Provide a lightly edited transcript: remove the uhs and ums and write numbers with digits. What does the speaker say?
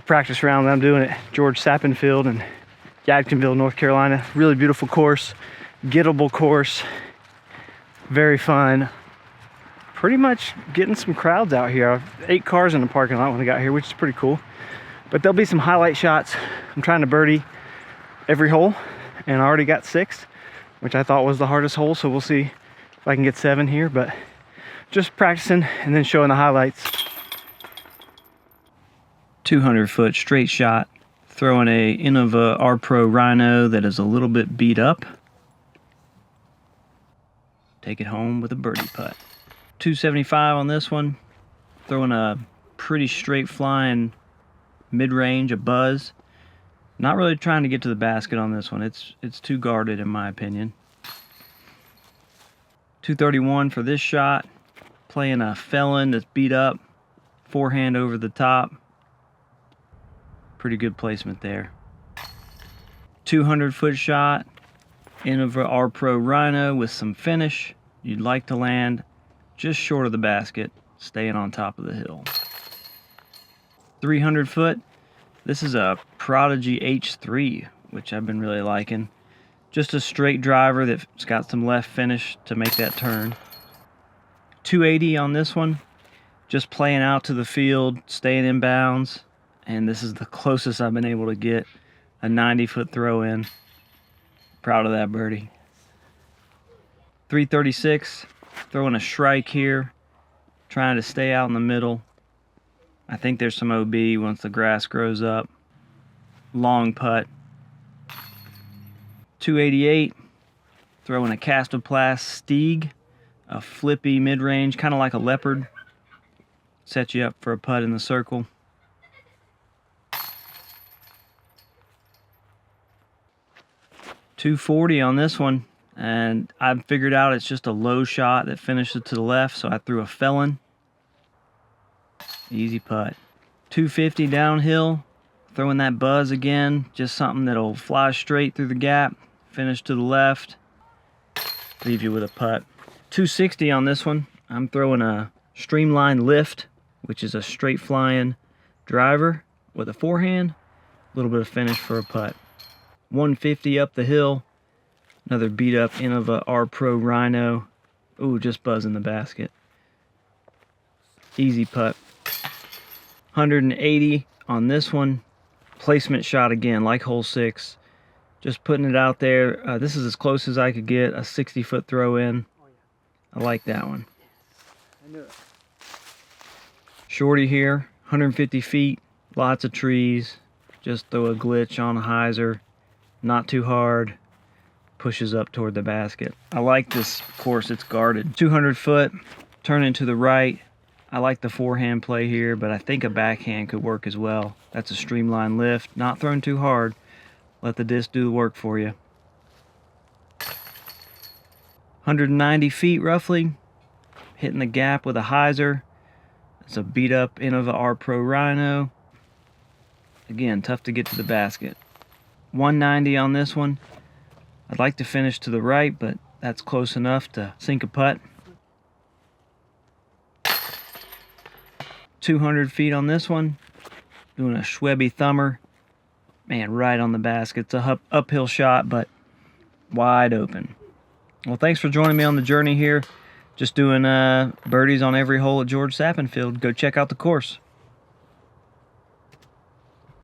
practice round that I'm doing at George Sappenfield in Yadkinville, North Carolina. Really beautiful course, gettable course, very fun. Pretty much getting some crowds out here. 8 cars in the parking lot when I got here, which is pretty cool. But there'll be some highlight shots. I'm trying to birdie every hole, and I already got 6, which I thought was the hardest hole, so we'll see if I can get 7 here, but just practicing and then showing the highlights. 200-foot straight shot, throwing a Innova R Pro Rhino that is a little bit beat up. Take it home with a birdie putt. 275 on this one, throwing a pretty straight flying mid-range, a buzz. Not really trying to get to the basket on this one. It's too guarded in my opinion. 231 for this shot, playing a felon that's beat up, forehand over the top. Pretty good placement there. 200-foot shot, Innova R Pro Rhino with some finish. You'd like to land just short of the basket, staying on top of the hill. 300 foot, this is a Prodigy H3, which I've been really liking. Just a straight driver that's got some left finish to make that turn. 280 on this one, just playing out to the field, staying in bounds, and this is the closest I've been able to get a 90-foot throw in. Proud of that birdie. 336, throwing a shrike here, trying to stay out in the middle. I think there's some OB once the grass grows up. Long putt. 288, throwing a Castoplast Stieg, a flippy mid-range, kind of like a leopard. Set you up for a putt in the circle. 240 on this one, and I've figured out it's just a low shot that finishes to the left, so I threw a felon. Easy putt. 250 downhill, throwing that buzz again, just something that'll fly straight through the gap, finish to the left, leave you with a putt. 260 on this one, I'm throwing a Streamline Lift, which is a straight flying driver with a forehand, a little bit of finish for a putt. 150 up the hill, another beat up Innova R Pro Rhino. Ooh, just buzzing the basket. Easy putt. 180 on this one, placement shot again, like hole 6. Just putting it out there. This is as close as I could get, a 60-foot throw in. I like that one. I knew it. Shorty here, 150 feet, lots of trees. Just throw a glitch on a hyzer. Not too hard, pushes up toward the basket. I like this course, it's guarded. 200 foot, turning to the right. I like the forehand play here, but I think a backhand could work as well. That's a Streamline Lift, not thrown too hard. Let the disc do the work for you. 190 feet roughly, hitting the gap with a hyzer. It's a beat up Innova R Pro Rhino. Again, tough to get to the basket. 190 on this one. I'd like to finish to the right, but that's close enough to sink a putt. 200 feet on this one. Doing a Schwebby Thumber. Man, right on the basket. It's a uphill shot, but wide open. Well, thanks for joining me on the journey here. Just doing birdies on every hole at George Sappenfield. Go check out the course.